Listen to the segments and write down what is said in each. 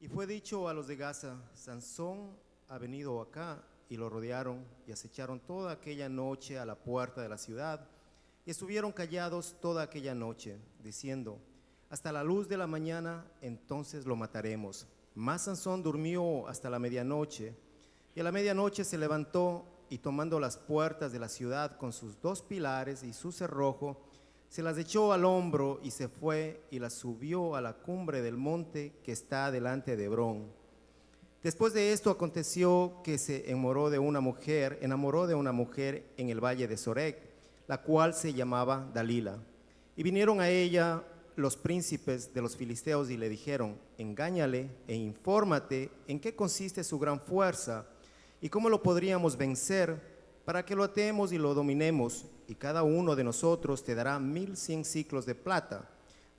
Y fue dicho a los de Gaza: Sansón ha venido acá, y lo rodearon y acecharon toda aquella noche a la puerta de la ciudad, y estuvieron callados toda aquella noche, diciendo: hasta la luz de la mañana, entonces lo mataremos. Mas Sansón durmió hasta la medianoche, y a la medianoche se levantó, y tomando las puertas de la ciudad con sus dos pilares y su cerrojo, se las echó al hombro y se fue y las subió a la cumbre del monte que está delante de Hebrón. Después de esto aconteció que se enamoró de una mujer en el valle de Sorek, la cual se llamaba Dalila. Y vinieron a ella los príncipes de los filisteos y le dijeron: engáñale e infórmate en qué consiste su gran fuerza y cómo lo podríamos vencer, para que lo atemos y lo dominemos, y cada uno de nosotros te dará 1100 siclos de plata.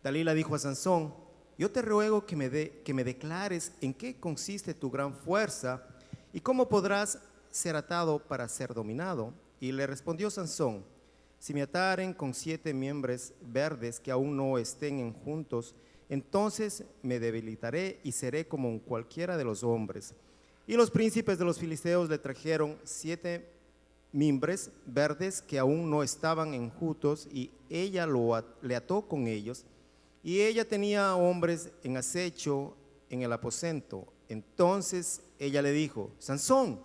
Dalila dijo a Sansón: yo te ruego que me declares en qué consiste tu gran fuerza y cómo podrás ser atado para ser dominado. Y le respondió Sansón: si me ataren con 7 miembros verdes que aún no estén juntos, entonces me debilitaré y seré como cualquiera de los hombres. Y los príncipes de los filisteos le trajeron 7 mimbres verdes que aún no estaban enjutos, y ella le ató con ellos. Y ella tenía hombres en acecho en el aposento. Entonces ella le dijo: Sansón,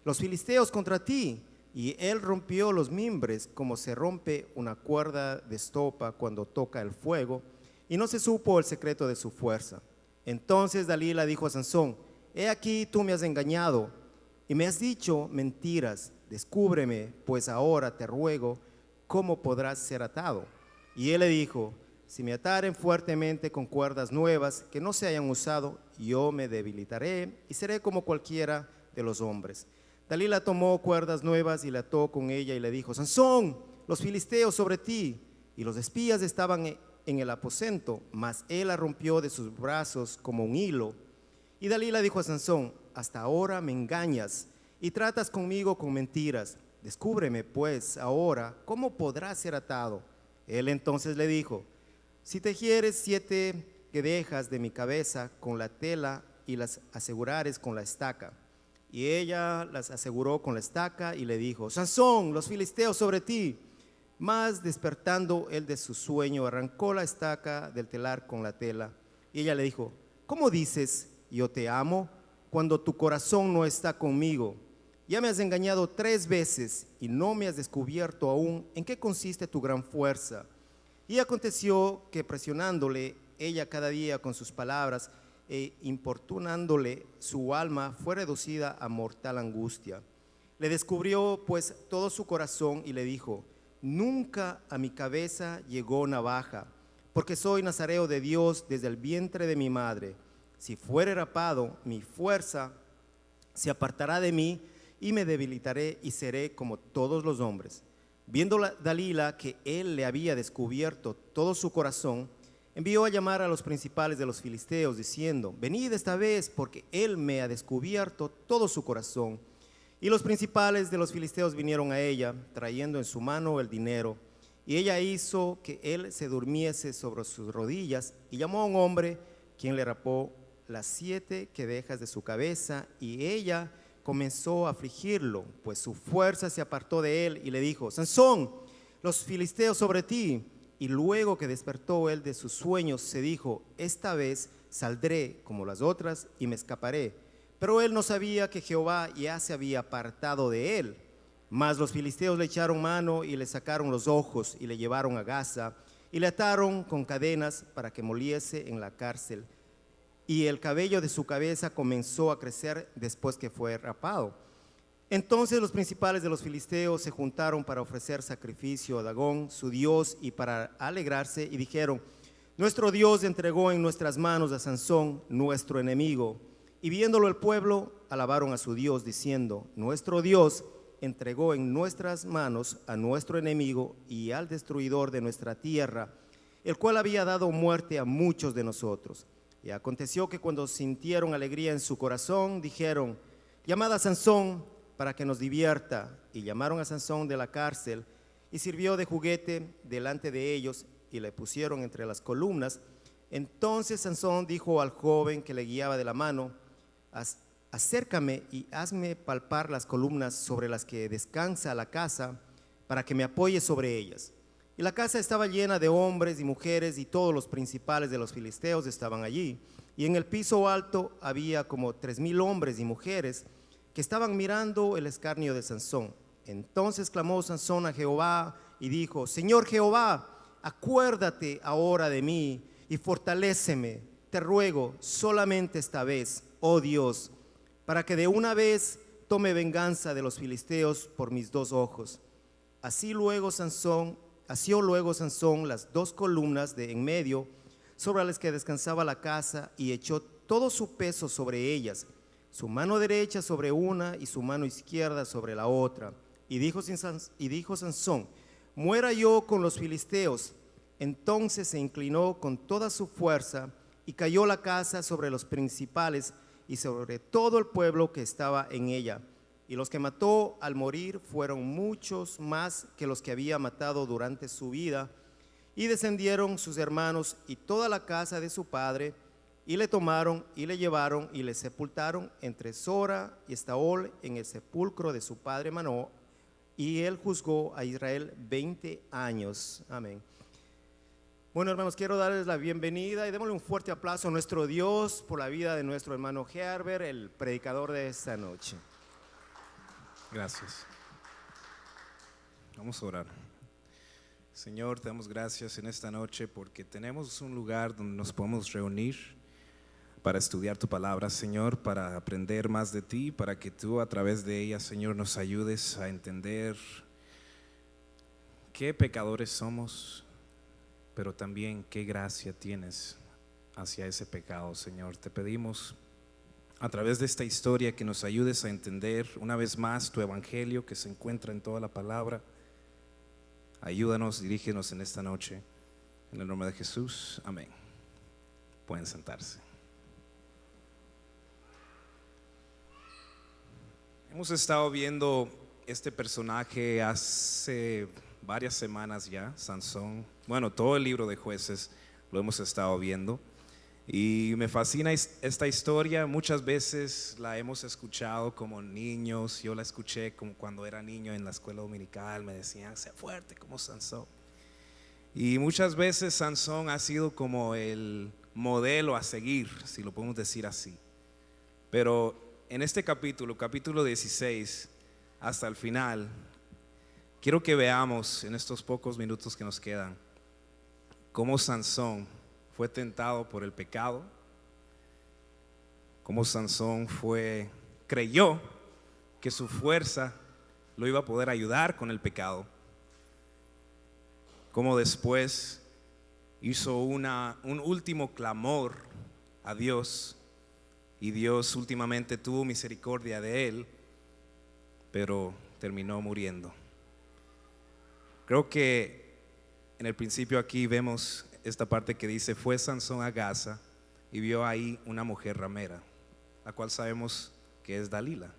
los filisteos contra ti. Y él rompió los mimbres como se rompe una cuerda de estopa cuando toca el fuego, y no se supo el secreto de su fuerza. Entonces Dalila dijo a Sansón: he aquí tú me has engañado y me has dicho mentiras. Descúbreme, pues ahora te ruego, cómo podrás ser atado. Y él le dijo: si me ataren fuertemente con cuerdas nuevas que no se hayan usado, yo me debilitaré y seré como cualquiera de los hombres. Dalila tomó cuerdas nuevas y la ató con ella y le dijo: Sansón, los filisteos sobre ti. Y los espías estaban en el aposento, mas él la rompió de sus brazos como un hilo. Y Dalila dijo a Sansón: hasta ahora me engañas y tratas conmigo con mentiras. Descúbreme pues ahora cómo podrás ser atado. Él entonces le dijo: si tejieres 7 guedejas de mi cabeza con la tela y las asegurares con la estaca. Y ella las aseguró con la estaca y le dijo: Sansón, los filisteos sobre ti. Mas despertando él de su sueño, arrancó la estaca del telar con la tela. Y ella le dijo: ¿cómo dices yo te amo cuando tu corazón no está conmigo? Ya me has engañado 3 veces y no me has descubierto aún en qué consiste tu gran fuerza. Y aconteció que presionándole ella cada día con sus palabras e importunándole, su alma fue reducida a mortal angustia. Le descubrió pues todo su corazón y le dijo: nunca a mi cabeza llegó navaja, porque soy nazareo de Dios desde el vientre de mi madre. Si fuere rapado, mi fuerza se apartará de mí y me debilitaré y seré como todos los hombres. Viendo Dalila que él le había descubierto todo su corazón, envió a llamar a los principales de los filisteos, diciendo: venid esta vez, porque él me ha descubierto todo su corazón. Y los principales de los filisteos vinieron a ella, trayendo en su mano el dinero. Y ella hizo que él se durmiese sobre sus rodillas, y llamó a un hombre, quien le rapó las 7 guedejas de su cabeza, y ella comenzó a afligirlo, pues su fuerza se apartó de él, y le dijo: Sansón, los filisteos sobre ti. Y luego que despertó él de sus sueños, se dijo: esta vez saldré como las otras y me escaparé. Pero él no sabía que Jehová ya se había apartado de él. Mas los filisteos le echaron mano y le sacaron los ojos y le llevaron a Gaza y le ataron con cadenas para que moliese en la cárcel. Y el cabello de su cabeza comenzó a crecer después que fue rapado. Entonces los principales de los filisteos se juntaron para ofrecer sacrificio a Dagón, su dios, y para alegrarse, y dijeron: nuestro Dios entregó en nuestras manos a Sansón, nuestro enemigo. Y viéndolo el pueblo, alabaron a su Dios, diciendo: nuestro Dios entregó en nuestras manos a nuestro enemigo y al destruidor de nuestra tierra, el cual había dado muerte a muchos de nosotros. Y aconteció que cuando sintieron alegría en su corazón, dijeron: llamad a Sansón para que nos divierta. Y llamaron a Sansón de la cárcel, y sirvió de juguete delante de ellos, y le pusieron entre las columnas. Entonces Sansón dijo al joven que le guiaba de la mano: Acércame y hazme palpar las columnas sobre las que descansa la casa, para que me apoye sobre ellas. Y la casa estaba llena de hombres y mujeres, y todos los principales de los filisteos estaban allí. Y en el piso alto había como 3,000 hombres y mujeres que estaban mirando el escarnio de Sansón. Entonces clamó Sansón a Jehová y dijo: Señor Jehová, acuérdate ahora de mí y fortaléceme, te ruego, solamente esta vez, oh Dios, para que de una vez tome venganza de los filisteos por mis 2 ojos. Asió luego Sansón las 2 columnas de en medio, sobre las que descansaba la casa, y echó todo su peso sobre ellas, su mano derecha sobre una y su mano izquierda sobre la otra. Y dijo Sansón: muera yo con los filisteos. Entonces se inclinó con toda su fuerza, y cayó la casa sobre los principales y sobre todo el pueblo que estaba en ella. Y los que mató al morir fueron muchos más que los que había matado durante su vida. Y descendieron sus hermanos y toda la casa de su padre, y le tomaron y le llevaron y le sepultaron entre Sora y Estaol en el sepulcro de su padre Manoah. Y él juzgó a Israel 20 años. Amén. Bueno, hermanos, quiero darles la bienvenida y démosle un fuerte aplauso a nuestro Dios por la vida de nuestro hermano Herbert, el predicador de esta noche. Gracias. Vamos a orar. Señor, te damos gracias en esta noche porque tenemos un lugar donde nos podemos reunir para estudiar tu palabra, Señor, para aprender más de ti, para que tú a través de ella, Señor, nos ayudes a entender qué pecadores somos, pero también qué gracia tienes hacia ese pecado, Señor. Te pedimos a través de esta historia que nos ayudes a entender una vez más tu evangelio que se encuentra en toda la palabra. Ayúdanos, dirígenos en esta noche. En el nombre de Jesús, amén. Pueden sentarse. Hemos estado viendo este personaje hace varias semanas ya, Sansón. Bueno, todo el libro de Jueces lo hemos estado viendo. Y me fascina esta historia. Muchas veces la hemos escuchado como niños. Yo la escuché como cuando era niño en la escuela dominical. Me decían: sé fuerte como Sansón. Y muchas veces Sansón ha sido como el modelo a seguir, si lo podemos decir así. Pero en este capítulo 16, hasta el final, quiero que veamos en estos pocos minutos que nos quedan cómo Sansón fue tentado por el pecado, cómo Sansón creyó que su fuerza lo iba a poder ayudar con el pecado, cómo después hizo un último clamor a Dios y Dios últimamente tuvo misericordia de él, pero terminó muriendo. Creo que en el principio aquí vemos esta parte que dice: fue Sansón a Gaza y vio ahí una mujer ramera, la cual sabemos que es Dalila.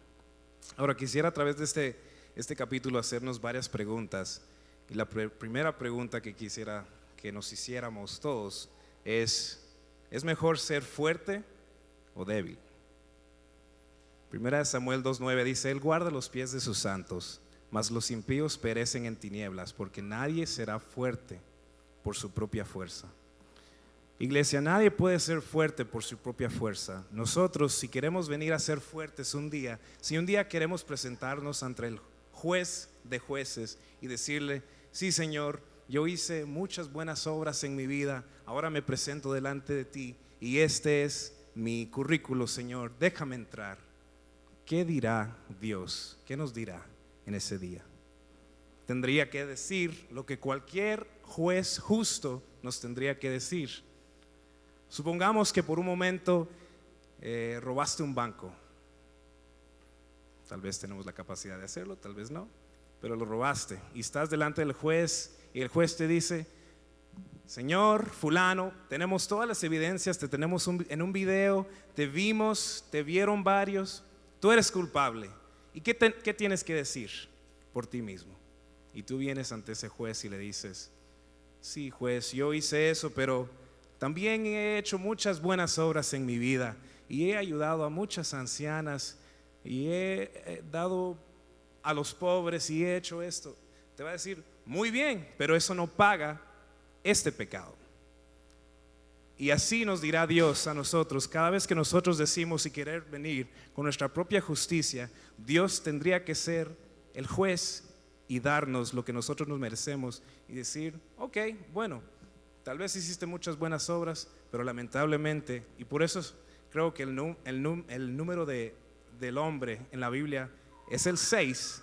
Ahora quisiera a través de este capítulo hacernos varias preguntas, y la primera pregunta que quisiera que nos hiciéramos todos ¿es mejor ser fuerte o débil? Primera de Samuel 2:9 dice: Él guarda los pies de sus santos, mas los impíos perecen en tinieblas, porque nadie será fuerte por su propia fuerza. Iglesia, nadie puede ser fuerte por su propia fuerza. Nosotros, si queremos venir a ser fuertes un día, si un día queremos presentarnos ante el juez de jueces y decirle: sí, Señor, yo hice muchas buenas obras en mi vida, ahora me presento delante de ti y este es mi currículo, Señor, déjame entrar. ¿Qué dirá Dios? ¿Qué nos dirá en ese día? Tendría que decir lo que cualquier juez justo nos tendría que decir. Supongamos que por un momento robaste un banco. Tal vez tenemos la capacidad de hacerlo, tal vez no, pero lo robaste y estás delante del juez y el juez te dice: Señor fulano, tenemos todas las evidencias, te tenemos en un video, te vimos, te vieron varios, tú eres culpable. ¿Y qué tienes que decir por ti mismo? Y tú vienes ante ese juez y le dices: sí, juez, yo hice eso, pero también he hecho muchas buenas obras en mi vida y he ayudado a muchas ancianas y he dado a los pobres y he hecho esto. Te va a decir, muy bien, pero eso no paga este pecado. Y así nos dirá Dios a nosotros, cada vez que nosotros decimos y querer venir con nuestra propia justicia, Dios tendría que ser el juez y darnos lo que nosotros nos merecemos y decir, ok, bueno, tal vez hiciste muchas buenas obras, pero lamentablemente, y por eso creo que el número del hombre en la Biblia es el 6,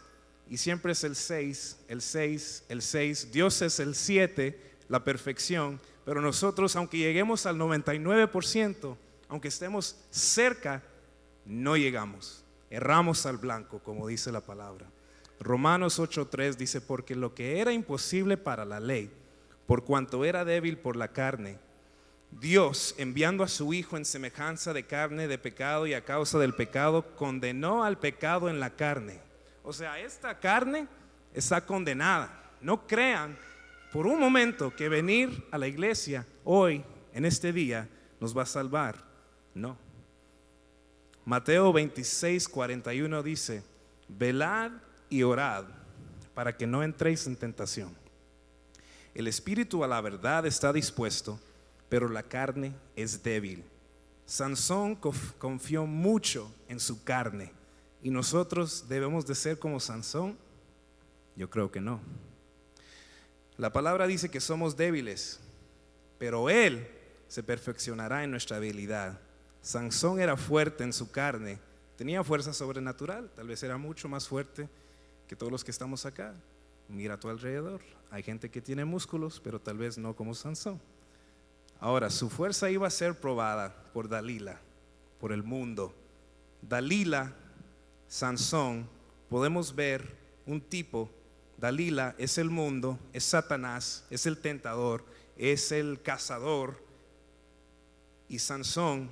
y siempre es el 6, el 6, el 6, Dios es el 7, la perfección, pero nosotros, aunque lleguemos al 99%, aunque estemos cerca, no llegamos, erramos al blanco, como dice la palabra. Romanos 8:3 dice, porque lo que era imposible para la ley, por cuanto era débil por la carne, Dios, enviando a su Hijo en semejanza de carne de pecado y a causa del pecado, condenó al pecado en la carne. O sea, esta carne está condenada. No crean por un momento que venir a la iglesia hoy, en este día, nos va a salvar. No. Mateo 26:41 dice, velad y orad para que no entréis en tentación. El espíritu a la verdad está dispuesto, pero la carne es débil. Sansón confió mucho en su carne. ¿Y nosotros debemos de ser como Sansón? Yo creo que no. La palabra dice que somos débiles, pero Él se perfeccionará en nuestra habilidad. Sansón era fuerte en su carne, tenía fuerza sobrenatural, tal vez era mucho más fuerte que todos los que estamos acá. Mira a tu alrededor, hay gente que tiene músculos, pero tal vez no como Sansón. Ahora, su fuerza iba a ser probada por Dalila, por el mundo. Dalila, Sansón, podemos ver un tipo. Dalila es el mundo, es Satanás, es el tentador, es el cazador, y Sansón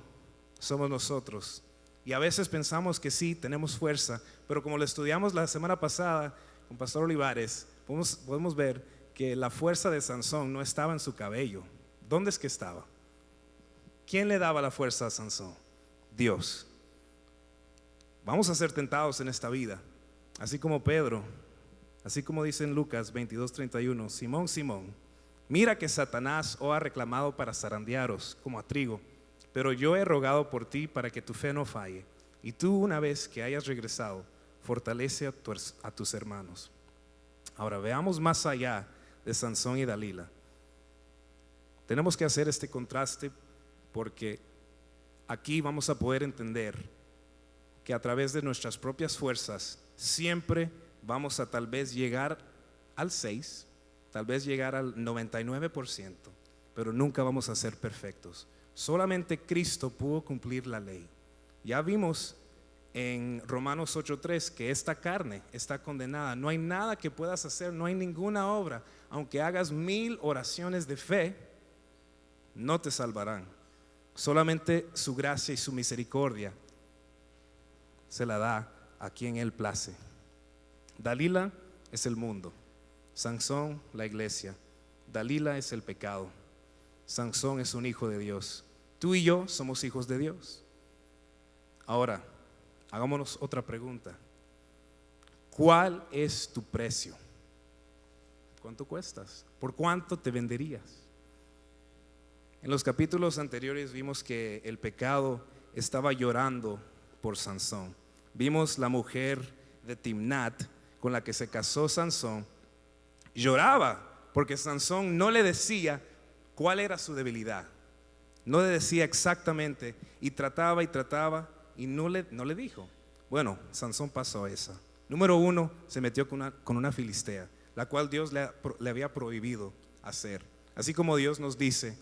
somos nosotros. Y a veces pensamos que sí, tenemos fuerza, pero como lo estudiamos la semana pasada con Pastor Olivares, podemos ver que la fuerza de Sansón no estaba en su cabello. ¿Dónde es que estaba? ¿Quién le daba la fuerza a Sansón? Dios. Vamos a ser tentados en esta vida, así como Pedro. Así como dice en Lucas 22:31, Simón, Simón, mira que Satanás os ha reclamado para zarandearos como a trigo, pero yo he rogado por ti para que tu fe no falle, y tú, una vez que hayas regresado, fortalece a tus hermanos. Ahora veamos más allá de Sansón y Dalila. Tenemos que hacer este contraste porque aquí vamos a poder entender que a través de nuestras propias fuerzas siempre vamos a tal vez llegar al 6, tal vez llegar al 99%, pero nunca vamos a ser perfectos. Solamente Cristo pudo cumplir la ley. Ya vimos en Romanos 8:3 que esta carne está condenada. No hay nada que puedas hacer, no hay ninguna obra. Aunque hagas 1000 oraciones de fe, no te salvarán. Solamente su gracia y su misericordia se la da a quien Él place. Dalila es el mundo, Sansón la iglesia. Dalila es el pecado, Sansón es un hijo de Dios. Tú y yo somos hijos de Dios. Ahora, hagámonos otra pregunta. ¿Cuál es tu precio? ¿Cuánto cuestas? ¿Por cuánto te venderías? En los capítulos anteriores vimos que el pecado estaba llorando por Sansón. Vimos la mujer de Timnat con la que se casó Sansón, lloraba porque Sansón no le decía cuál era su debilidad, no le decía exactamente, y trataba y no le dijo. Bueno, Sansón pasó esa. Número 1, se metió con una filistea, la cual Dios le había prohibido hacer. Así como Dios nos dice,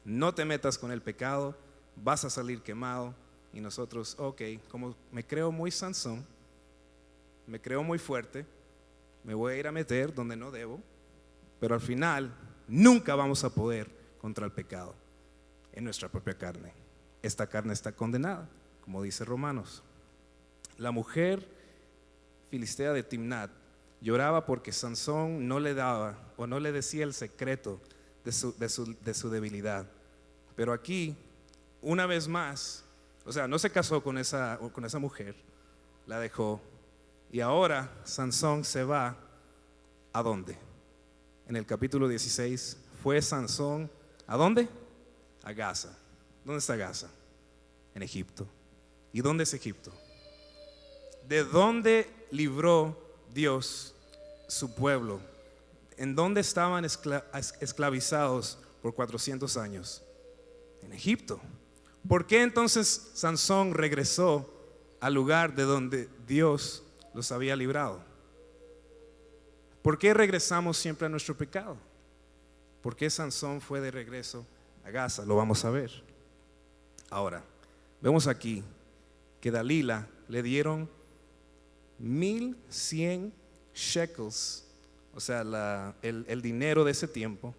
no te metas con el pecado, vas a salir quemado. Y nosotros, ok, como me creo muy Sansón, me creo muy fuerte, me voy a ir a meter donde no debo, pero al final nunca vamos a poder contra el pecado en nuestra propia carne. Esta carne está condenada, como dice Romanos. La mujer filistea de Timnat lloraba porque Sansón no le daba o no le decía el secreto de su debilidad. Pero aquí, una vez más, o sea, no se casó con esa mujer, la dejó. Y ahora Sansón se va, ¿a dónde? En el capítulo 16, fue Sansón, ¿a dónde? A Gaza. ¿Dónde está Gaza? En Egipto. ¿Y dónde es Egipto? ¿De dónde libró Dios su pueblo? ¿En dónde estaban esclavizados por 400 años? En Egipto. ¿Por qué entonces Sansón regresó al lugar de donde Dios los había librado? ¿Por qué regresamos siempre a nuestro pecado? ¿Por qué Sansón fue de regreso a Gaza? Lo vamos a ver. Ahora, vemos aquí que Dalila le dieron 1100 shekels, o sea, el dinero de ese tiempo.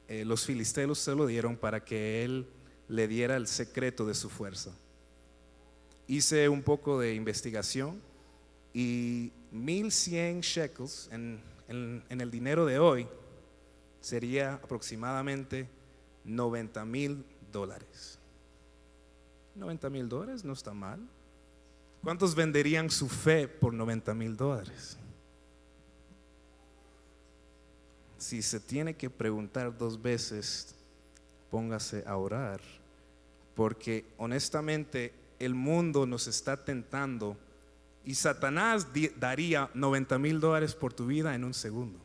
Los filisteos se lo dieron para que él le diera el secreto de su fuerza. Hice un poco de investigación y 1100 shekels en el dinero de hoy sería aproximadamente $90,000. $90,000 no está mal. ¿Cuántos venderían su fe por $90,000? Si se tiene que preguntar 2 veces, póngase a orar, porque honestamente el mundo nos está tentando y Satanás daría $90,000 por tu vida en un segundo.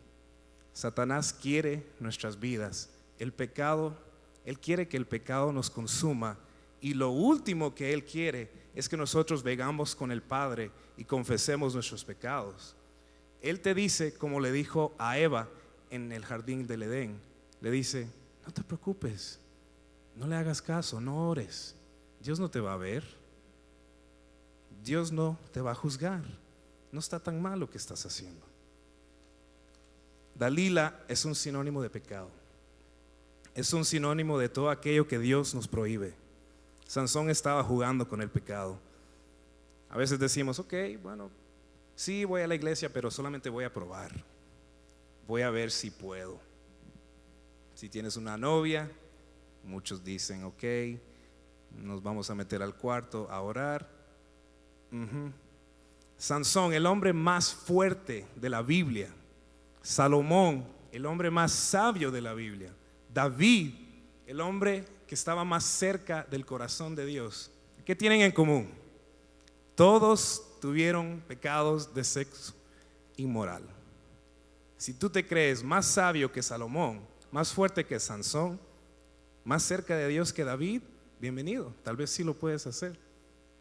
Satanás quiere nuestras vidas. El pecado, él quiere que el pecado nos consuma, y lo último que él quiere es que nosotros vengamos con el Padre y confesemos nuestros pecados. Él te dice, como le dijo a Eva en el jardín del Edén, le dice: no te preocupes, no le hagas caso, no ores, Dios no te va a ver, Dios no te va a juzgar, no está tan mal lo que estás haciendo. Dalila es un sinónimo de pecado, es un sinónimo de todo aquello que Dios nos prohíbe. Sansón estaba jugando con el pecado. A veces decimos: ok, bueno, sí voy a la iglesia, pero solamente voy a probar, voy a ver si puedo. Si tienes una novia, muchos dicen: ok, nos vamos a meter al cuarto a orar. Sansón, el hombre más fuerte de la Biblia. Salomón, el hombre más sabio de la Biblia. David, el hombre que estaba más cerca del corazón de Dios. ¿Qué tienen en común? Todos tuvieron pecados de sexo inmoral. Si tú te crees más sabio que Salomón, más fuerte que Sansón, más cerca de Dios que David, bienvenido. Tal vez sí lo puedes hacer,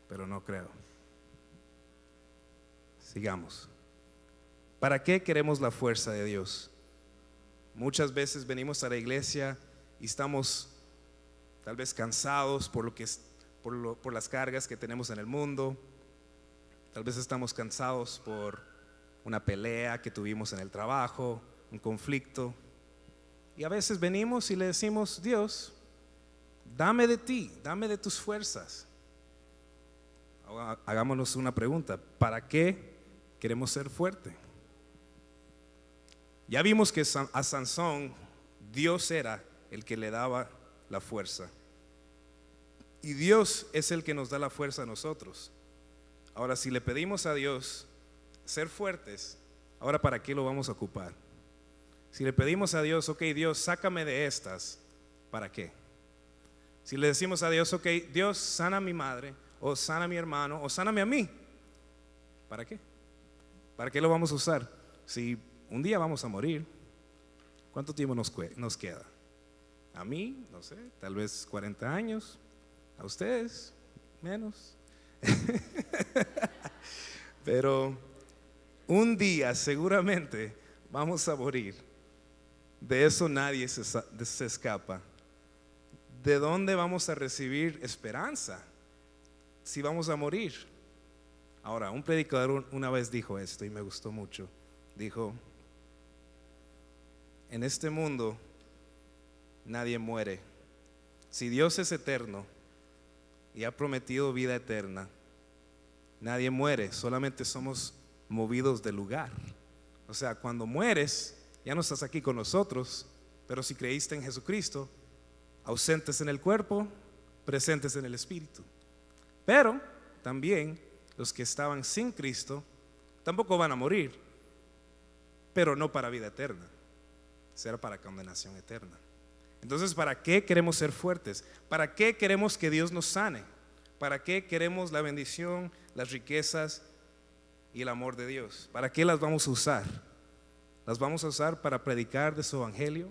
pero no creo. Sigamos. ¿Para qué queremos la fuerza de Dios? Muchas veces venimos a la iglesia y estamos tal vez cansados por las cargas que tenemos en el mundo. Tal vez estamos cansados por una pelea que tuvimos en el trabajo, un conflicto. Y a veces venimos y le decimos: Dios, dame de ti, dame de tus fuerzas. Ahora, hagámonos una pregunta: ¿para qué queremos ser fuertes? Ya vimos que a Sansón Dios era el que le daba la fuerza, y Dios es el que nos da la fuerza a nosotros. Ahora, si le pedimos a Dios ser fuertes, ahora ¿para qué lo vamos a ocupar? Si le pedimos a Dios: ok, Dios, sácame de estas, ¿para qué? Si le decimos a Dios: ok, Dios, sana a mi madre, o sana a mi hermano, o sáname a mí, ¿para qué? ¿Para qué lo vamos a usar? Si un día vamos a morir, ¿cuánto tiempo nos queda? A mí, no sé, tal vez 40 años. A ustedes, menos. Pero un día seguramente vamos a morir. De eso nadie se escapa. ¿De dónde vamos a recibir esperanza si vamos a morir? Ahora, un predicador una vez dijo esto y me gustó mucho. Dijo: en este mundo nadie muere. Si Dios es eterno y ha prometido vida eterna, nadie muere, solamente somos movidos de lugar. O sea, cuando mueres, ya no estás aquí con nosotros, pero si creíste en Jesucristo, ausentes en el cuerpo, presentes en el espíritu. Pero también los que estaban sin Cristo tampoco van a morir, pero no para vida eterna, será para condenación eterna. Entonces, ¿para qué queremos ser fuertes? ¿Para qué queremos que Dios nos sane? ¿Para qué queremos la bendición, las riquezas y el amor de Dios? ¿Para qué las vamos a usar? ¿Las vamos a usar para predicar de su evangelio?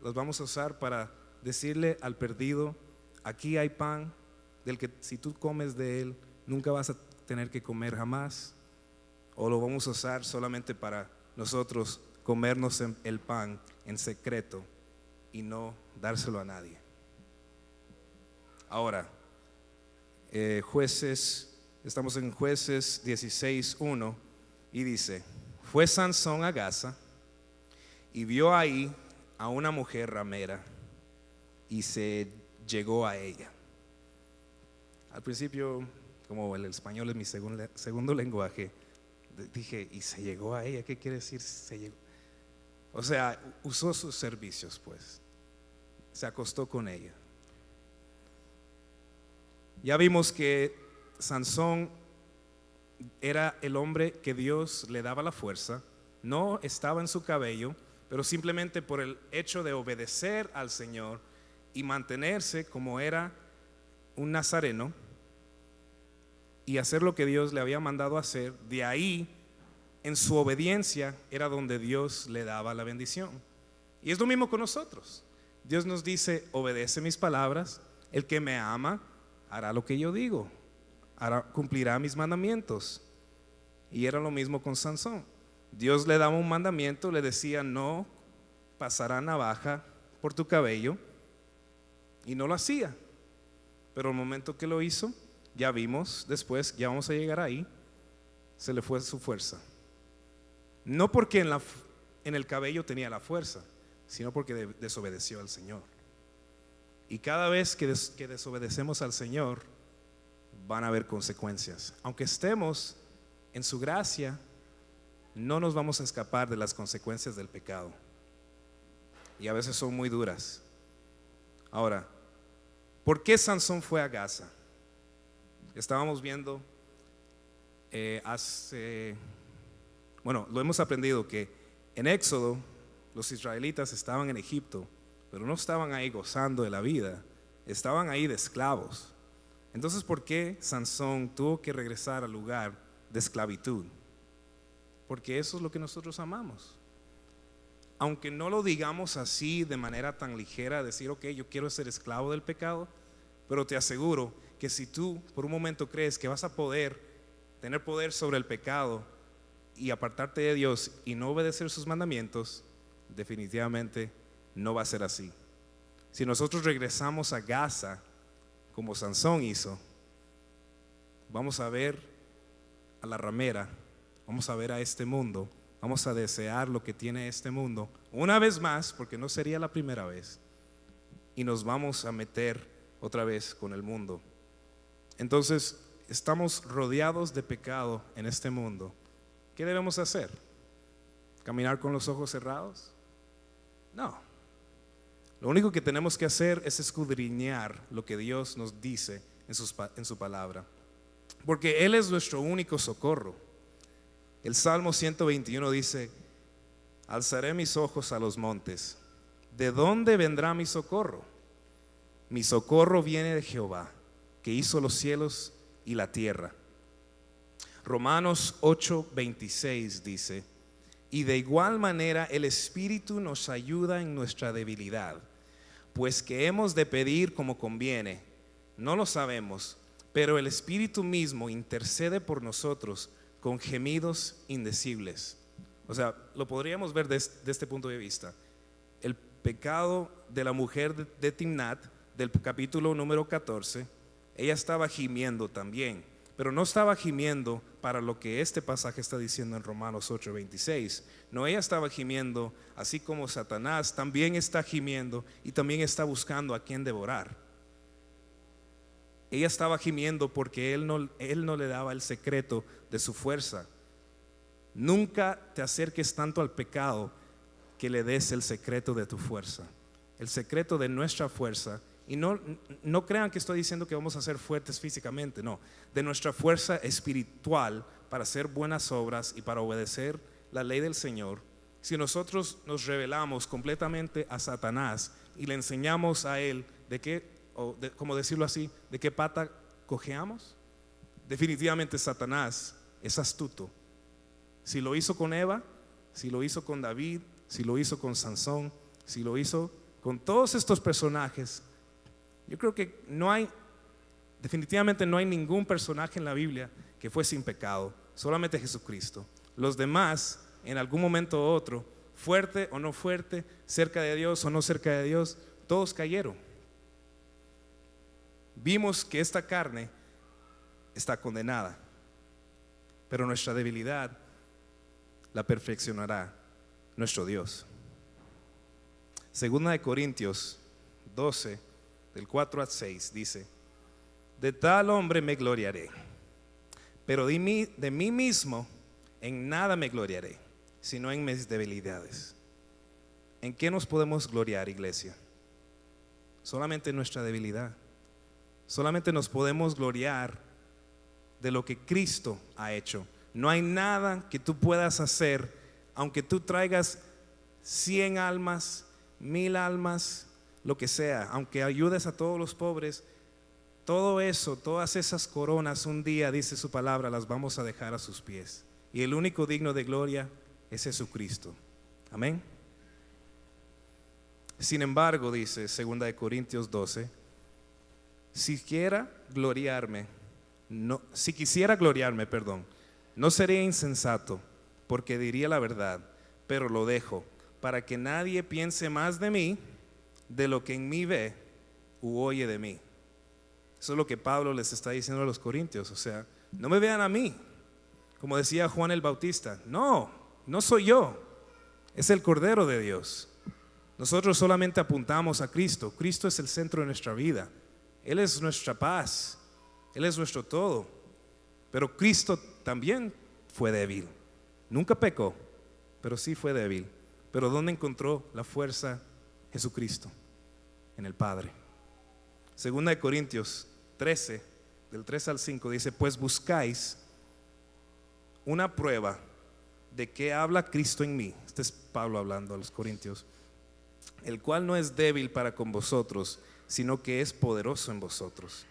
¿Las vamos a usar para decirle al perdido, aquí hay pan del que si tú comes de él nunca vas a tener que comer jamás? ¿O lo vamos a usar solamente para nosotros comernos el pan en secreto y no dárselo a nadie? Ahora, estamos en Jueces 16:1 y dice: fue Sansón a Gaza y vio ahí a una mujer ramera y se llegó a ella. Al principio, como el español es mi segundo lenguaje, dije, ¿y se llegó a ella? ¿Qué quiere decir se llegó? O sea, usó sus servicios, pues. Se acostó con ella. Ya vimos que Sansón era el hombre que Dios le daba la fuerza. No estaba en su cabello, pero simplemente por el hecho de obedecer al Señor y mantenerse como era un nazareno y hacer lo que Dios le había mandado hacer, de ahí, en su obediencia, era donde Dios le daba la bendición. Y es lo mismo con nosotros. Dios nos dice, obedece mis palabras, el que me ama hará lo que yo digo, cumplirá mis mandamientos. Y era lo mismo con Sansón. Dios le daba un mandamiento, le decía, no pasará navaja por tu cabello, y no lo hacía. Pero el momento que lo hizo, ya vimos después, ya vamos a llegar ahí, se le fue su fuerza. No porque en el cabello tenía la fuerza, sino porque desobedeció al Señor. Y cada vez que desobedecemos al Señor, van a haber consecuencias. Aunque estemos en su gracia, no nos vamos a escapar de las consecuencias del pecado. Y a veces son muy duras. Ahora, ¿por qué Sansón fue a Gaza? Estábamos viendo lo hemos aprendido que en Éxodo los israelitas estaban en Egipto, pero no estaban ahí gozando de la vida, estaban ahí de esclavos. Entonces, ¿por qué Sansón tuvo que regresar al lugar de esclavitud? Porque eso es lo que nosotros amamos. Aunque no lo digamos así de manera tan ligera, decir, ok, yo quiero ser esclavo del pecado, pero te aseguro que si tú por un momento crees que vas a poder tener poder sobre el pecado y apartarte de Dios y no obedecer sus mandamientos, definitivamente no va a ser así. Si nosotros regresamos a Gaza como Sansón hizo, vamos a ver a la ramera, vamos a ver a este mundo, vamos a desear lo que tiene este mundo una vez más, porque no sería la primera vez, y nos vamos a meter otra vez con el mundo. Entonces, estamos rodeados de pecado en este mundo. ¿Qué debemos hacer? ¿Caminar con los ojos cerrados? No. Lo único que tenemos que hacer es escudriñar lo que Dios nos dice en su palabra, porque Él es nuestro único socorro. El Salmo 121 dice: alzaré mis ojos a los montes. ¿De dónde vendrá mi socorro? Mi socorro viene de Jehová, que hizo los cielos y la tierra. Romanos 8:26 dice: y de igual manera el Espíritu nos ayuda en nuestra debilidad, pues que hemos de pedir como conviene, no lo sabemos, pero el Espíritu mismo intercede por nosotros con gemidos indecibles. O sea, lo podríamos ver de este punto de vista. El pecado de la mujer de Timnat, del capítulo número 14, ella estaba gimiendo también, pero no estaba gimiendo para lo que este pasaje está diciendo en Romanos 8:26. No, ella estaba gimiendo así como Satanás también está gimiendo y también está buscando a quien devorar. Ella estaba gimiendo porque él no le daba el secreto de su fuerza. Nunca te acerques tanto al pecado que le des el secreto de tu fuerza. el secreto de nuestra fuerza, y no crean que estoy diciendo que vamos a ser fuertes físicamente, no, de nuestra fuerza espiritual para hacer buenas obras y para obedecer la ley del Señor. Si nosotros nos rebelamos completamente a Satanás y le enseñamos a él como decirlo así, de qué pata cojeamos, definitivamente Satanás es astuto. Si lo hizo con Eva, si lo hizo con David, si lo hizo con Sansón, si lo hizo con todos estos personajes, yo creo que definitivamente no hay ningún personaje en la Biblia que fue sin pecado, solamente Jesucristo. Los demás, en algún momento u otro, fuerte o no fuerte, cerca de Dios o no cerca de Dios, todos cayeron. Vimos que esta carne está condenada, pero nuestra debilidad la perfeccionará nuestro Dios. Segunda de Corintios 12, del 4 al 6, dice: de tal hombre me gloriaré, pero de mí mismo en nada me gloriaré, sino en mis debilidades. ¿En qué nos podemos gloriar, iglesia? Solamente en nuestra debilidad. Solamente nos podemos gloriar de lo que Cristo ha hecho. No hay nada que tú puedas hacer, aunque tú traigas 100 almas, 1000 almas, lo que sea, aunque ayudes a todos los pobres, todo eso, todas esas coronas, un día, dice su palabra, las vamos a dejar a sus pies. Y el único digno de gloria es Jesucristo. Amén. Sin embargo, dice 2 de Corintios 12, si quisiera gloriarme, no sería insensato, porque diría la verdad, pero lo dejo, para que nadie piense más de mí de lo que en mí ve u oye de mí. Eso es lo que Pablo les está diciendo a los corintios. O sea, no me vean a mí, como decía Juan el Bautista. No soy yo, es el Cordero de Dios. Nosotros solamente apuntamos a Cristo. Cristo es el centro de nuestra vida. Él es nuestra paz, Él es nuestro todo. Pero Cristo también fue débil. Nunca pecó, pero sí fue débil. Pero ¿dónde encontró la fuerza Jesucristo? En el Padre. Segunda de Corintios 13, del 3 al 5, dice: pues buscáis una prueba de qué habla Cristo en mí. Este es Pablo hablando a los corintios, el cual no es débil para con vosotros, sino que es poderoso en vosotros.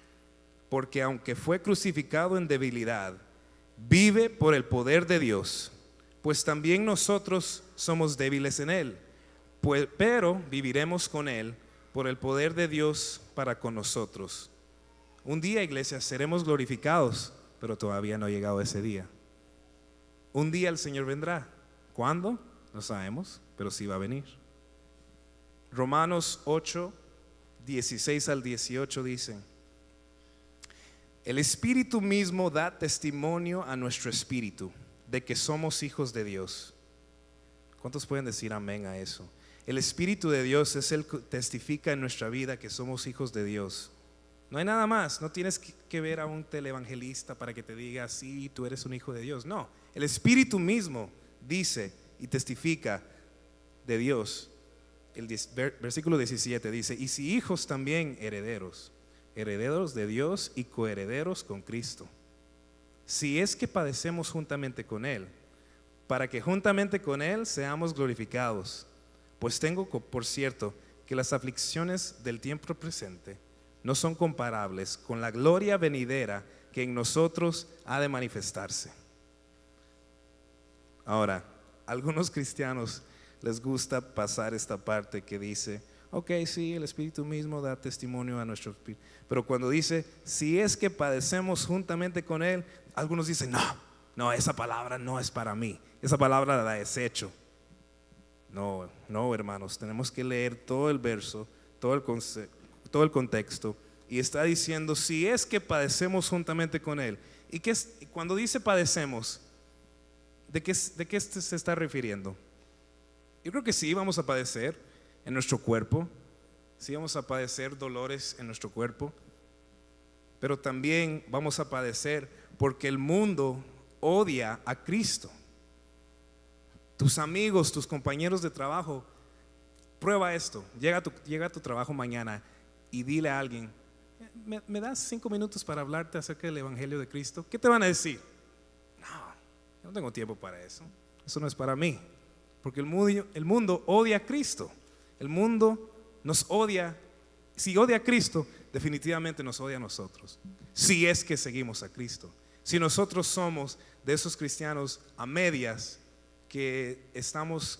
Porque aunque fue crucificado en debilidad, vive por el poder de Dios. Pues también nosotros somos débiles en él, pero viviremos con él por el poder de Dios para con nosotros. Un día, iglesia, seremos glorificados, pero todavía no ha llegado ese día. Un día el Señor vendrá. ¿Cuándo? No sabemos, pero sí va a venir. Romanos 8, 16 al 18 dicen: el Espíritu mismo da testimonio a nuestro espíritu de que somos hijos de Dios. ¿Cuántos pueden decir amén a eso? El Espíritu de Dios es el que testifica en nuestra vida que somos hijos de Dios. No hay nada más. No tienes que ver a un televangelista para que te diga: sí, tú eres un hijo de Dios. No, el Espíritu mismo dice y testifica de Dios. El versículo 17 dice: y si hijos, también herederos, herederos de Dios y coherederos con Cristo, si es que padecemos juntamente con Él, para que juntamente con Él seamos glorificados. Pues tengo por cierto que las aflicciones del tiempo presente no son comparables con la gloria venidera que en nosotros ha de manifestarse. Ahora, a algunos cristianos les gusta pasar esta parte que dice: ok, sí, el Espíritu mismo da testimonio a nuestro espíritu. Pero cuando dice: si es que padecemos juntamente con Él, algunos dicen: no, esa palabra no es para mí, esa palabra la desecho. No, hermanos, tenemos que leer todo el verso, todo el contexto. Y está diciendo: si es que padecemos juntamente con Él. Y cuando dice padecemos, ¿de qué se está refiriendo? Yo creo que sí vamos a padecer en nuestro cuerpo, sí vamos a padecer dolores en nuestro cuerpo, pero también vamos a padecer porque el mundo odia a Cristo. Tus amigos, tus compañeros de trabajo prueba esto. Llega a tu trabajo mañana y dile a alguien, ¿me das 5 minutos para hablarte acerca del Evangelio de Cristo? ¿Qué te van a decir? No, yo no tengo tiempo para eso. Eso no es para mí. Porque el mundo odia a Cristo. El mundo nos odia. Si odia a Cristo, definitivamente nos odia a nosotros. Si es que seguimos a Cristo. Si nosotros somos de esos cristianos a medias, que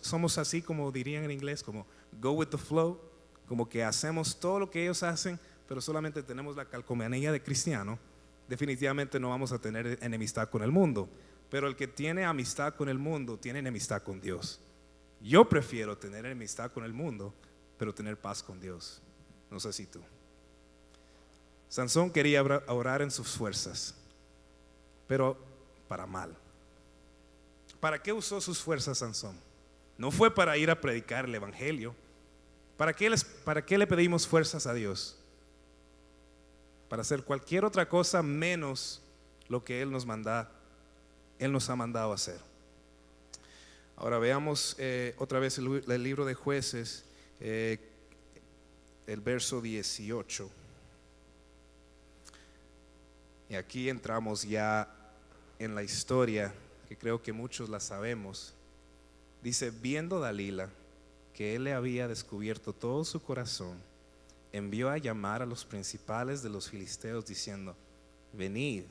somos así como dirían en inglés, como go with the flow, como que hacemos todo lo que ellos hacen, pero solamente tenemos la calcomanía de cristiano, definitivamente no vamos a tener enemistad con el mundo. Pero el que tiene amistad con el mundo tiene enemistad con Dios. Yo prefiero tener enemistad con el mundo, pero tener paz con Dios. No sé si tú. Sansón quería orar en sus fuerzas, pero para mal. ¿Para qué usó sus fuerzas Sansón? No fue para ir a predicar el evangelio. ¿Para qué le pedimos fuerzas a Dios? Para hacer cualquier otra cosa menos lo que Él nos ha mandado a hacer. Ahora veamos otra vez el libro de Jueces, el verso 18. Y aquí entramos ya en la historia, que creo que muchos la sabemos. Dice, viendo Dalila que él le había descubierto todo su corazón, envió a llamar a los principales de los filisteos diciendo, venid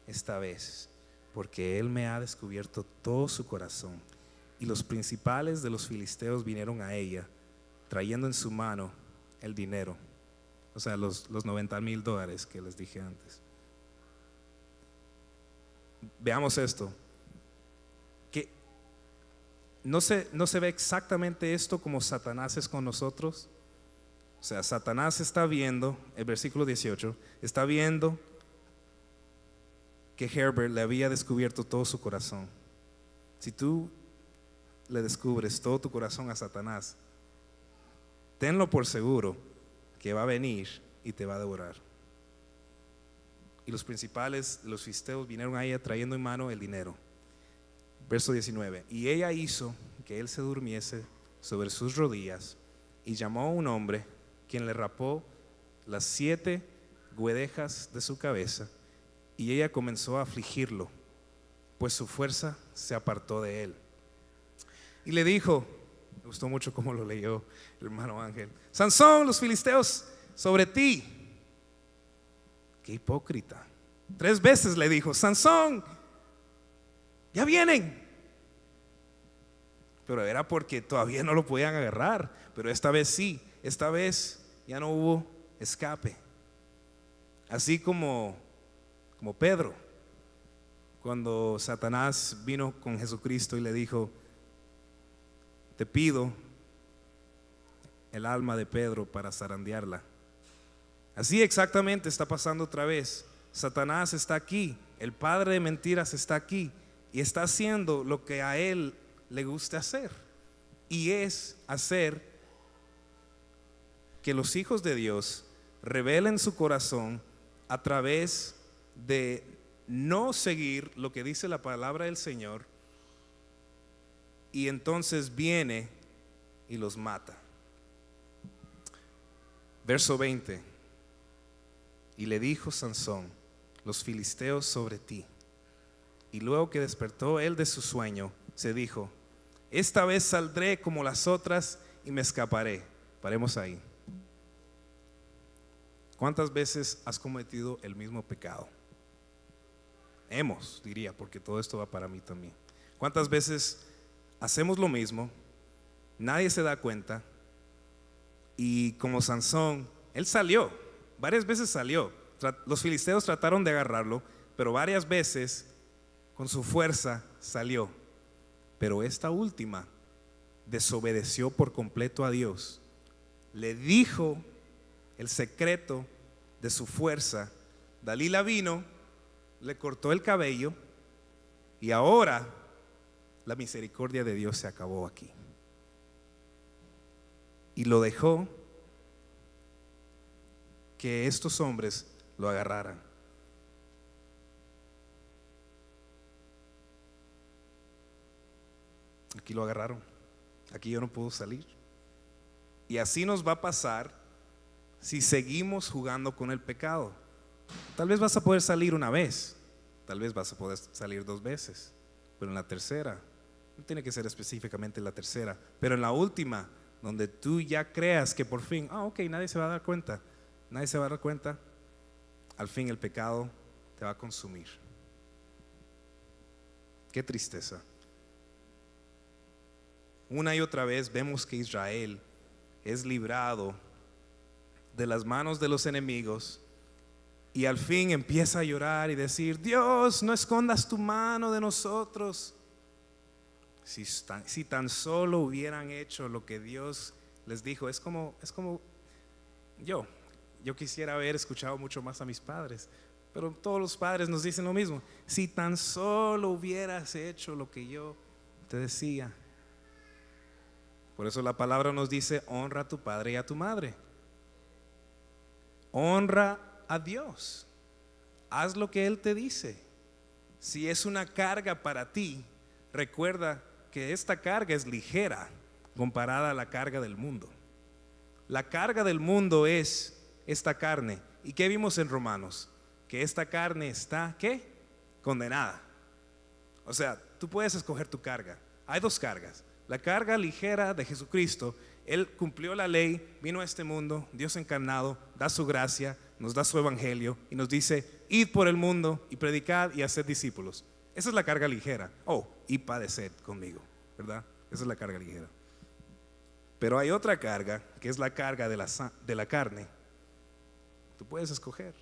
esta vez, porque él me ha descubierto todo su corazón. Y los principales de los filisteos vinieron a ella, trayendo en su mano el dinero, o sea, los $90,000 que les dije antes. Veamos esto, que no se ve exactamente esto como Satanás es con nosotros. O sea, Satanás está viendo, el versículo 18, está viendo que Herbert le había descubierto todo su corazón. Si tú le descubres todo tu corazón a Satanás, tenlo por seguro que va a venir y te va a devorar. Y los principales, los filisteos, vinieron a ella trayendo en mano el dinero. Verso 19. Y ella hizo que él se durmiese sobre sus rodillas y llamó a un hombre, quien le rapó las 7 guedejas de su cabeza, y ella comenzó a afligirlo, pues su fuerza se apartó de él. Y le dijo, me gustó mucho cómo lo leyó el hermano Ángel, Sansón, los filisteos sobre ti. Qué hipócrita. 3 veces le dijo, Sansón, ya vienen. Pero era porque todavía no lo podían agarrar. Pero esta vez sí, esta vez ya no hubo escape. Así como Pedro, cuando Satanás vino con Jesucristo y le dijo, te pido el alma de Pedro para zarandearla. Así exactamente está pasando otra vez. Satanás está aquí, el padre de mentiras está aquí y está haciendo lo que a él le gusta hacer, y es hacer que los hijos de Dios revelen su corazón a través de no seguir lo que dice la palabra del Señor, y entonces viene y los mata. Verso 20. Y le dijo Sansón, los filisteos sobre ti. Y luego que despertó él de su sueño, se dijo, esta vez saldré como las otras y me escaparé. Paremos ahí. ¿Cuántas veces has cometido el mismo pecado? Diría, porque todo esto va para mí también. ¿Cuántas veces hacemos lo mismo? Nadie se da cuenta. Y como Sansón, él salió, varias veces salió. Los filisteos trataron de agarrarlo, pero varias veces con su fuerza salió. Pero esta última desobedeció por completo a Dios. Le dijo el secreto de su fuerza. Dalila vino, le cortó el cabello, y ahora la misericordia de Dios se acabó aquí. Y lo dejó que estos hombres lo agarraran. Aquí lo agarraron. Aquí yo no puedo salir. Y así nos va a pasar si seguimos jugando con el pecado. Tal vez vas a poder salir una vez, tal vez vas a poder salir 2 veces, pero en la tercera, no tiene que ser específicamente la tercera, pero en la última, donde tú ya creas que por fin, ok, nadie se va a dar cuenta, nadie se va a dar cuenta, al fin el pecado te va a consumir. Qué tristeza. Una y otra vez vemos que Israel es librado de las manos de los enemigos y al fin empieza a llorar y decir: Dios, no escondas tu mano de nosotros. Si tan solo hubieran hecho lo que Dios les dijo. Es como yo quisiera haber escuchado mucho más a mis padres, pero todos los padres nos dicen lo mismo: si tan solo hubieras hecho lo que yo te decía. Por eso la palabra nos dice: honra a tu padre y a tu madre. Honra a Dios. Haz lo que Él te dice. Si es una carga para ti, recuerda que esta carga es ligera comparada a la carga del mundo. La carga del mundo es esta carne. ¿Y qué vimos en Romanos? Que esta carne está, ¿qué? Condenada. O sea, tú puedes escoger tu carga. Hay 2 cargas. La carga ligera de Jesucristo. Él cumplió la ley, vino a este mundo, Dios encarnado, da su gracia, nos da su evangelio y nos dice: id por el mundo y predicad y haced discípulos. Esa es la carga ligera. Y padeced conmigo, ¿verdad? Esa es la carga ligera. Pero hay otra carga, que es la carga de la carne. Tú puedes escoger,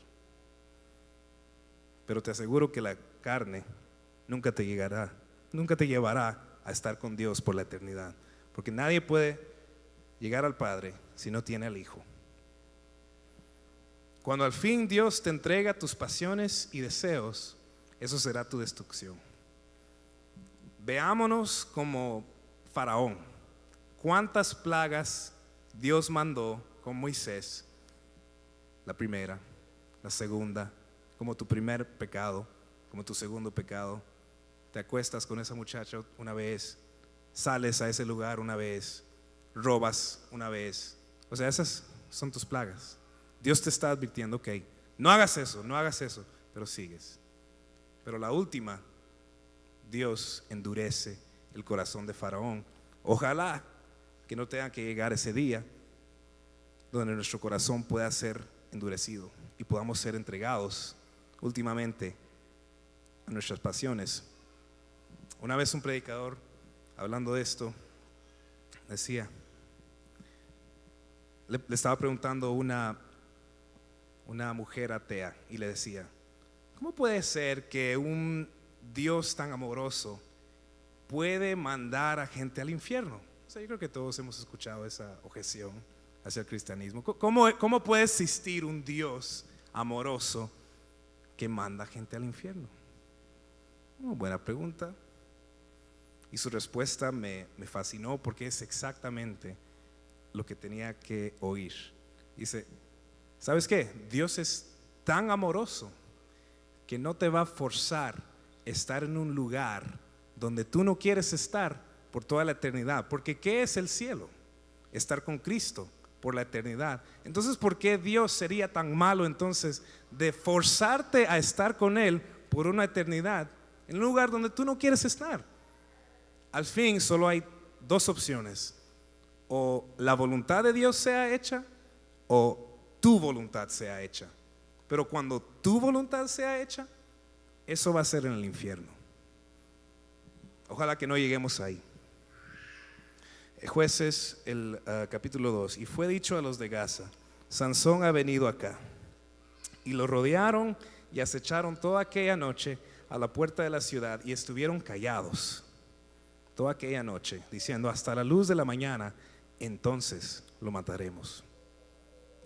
pero te aseguro que la carne nunca te llevará a estar con Dios por la eternidad, porque nadie puede llegar al Padre si no tiene al Hijo. Cuando al fin Dios te entrega tus pasiones y deseos, eso será tu destrucción. Veámonos como Faraón. ¿Cuántas plagas Dios mandó con Moisés? La primera, la segunda, como tu primer pecado, como tu segundo pecado. Te acuestas con esa muchacha una vez, sales a ese lugar una vez, robas una vez. O sea, esas son tus plagas. Dios te está advirtiendo: ok, no hagas eso, pero sigues. Pero la última, Dios endurece el corazón de Faraón. Ojalá que no tenga que llegar ese día donde nuestro corazón pueda ser endurecido y podamos ser entregados últimamente a nuestras pasiones. Una vez un predicador, hablando de esto, decía, le estaba preguntando una mujer atea y le decía: ¿cómo puede ser que un Dios tan amoroso puede mandar a gente al infierno? O sea, yo creo que todos hemos escuchado esa objeción hacia el cristianismo. ¿Cómo puede existir un Dios amoroso que manda gente al infierno? Buena pregunta. Y su respuesta me fascinó, porque es exactamente lo que tenía que oír. Dice: ¿sabes qué? Dios es tan amoroso que no te va a forzar a estar en un lugar donde tú no quieres estar por toda la eternidad. Porque ¿qué es el cielo? Estar con Cristo por la eternidad. Entonces, ¿por qué Dios sería tan malo entonces de forzarte a estar con Él por una eternidad en un lugar donde tú no quieres estar? Al fin solo hay 2 opciones: o la voluntad de Dios sea hecha, o tu voluntad sea hecha. Pero cuando tu voluntad sea hecha, eso va a ser en el infierno. Ojalá que no lleguemos ahí. Jueces, el capítulo 2. Y fue dicho a los de Gaza: Sansón ha venido acá. Y lo rodearon y acecharon toda aquella noche a la puerta de la ciudad, y estuvieron callados toda aquella noche, diciendo: hasta la luz de la mañana, entonces lo mataremos.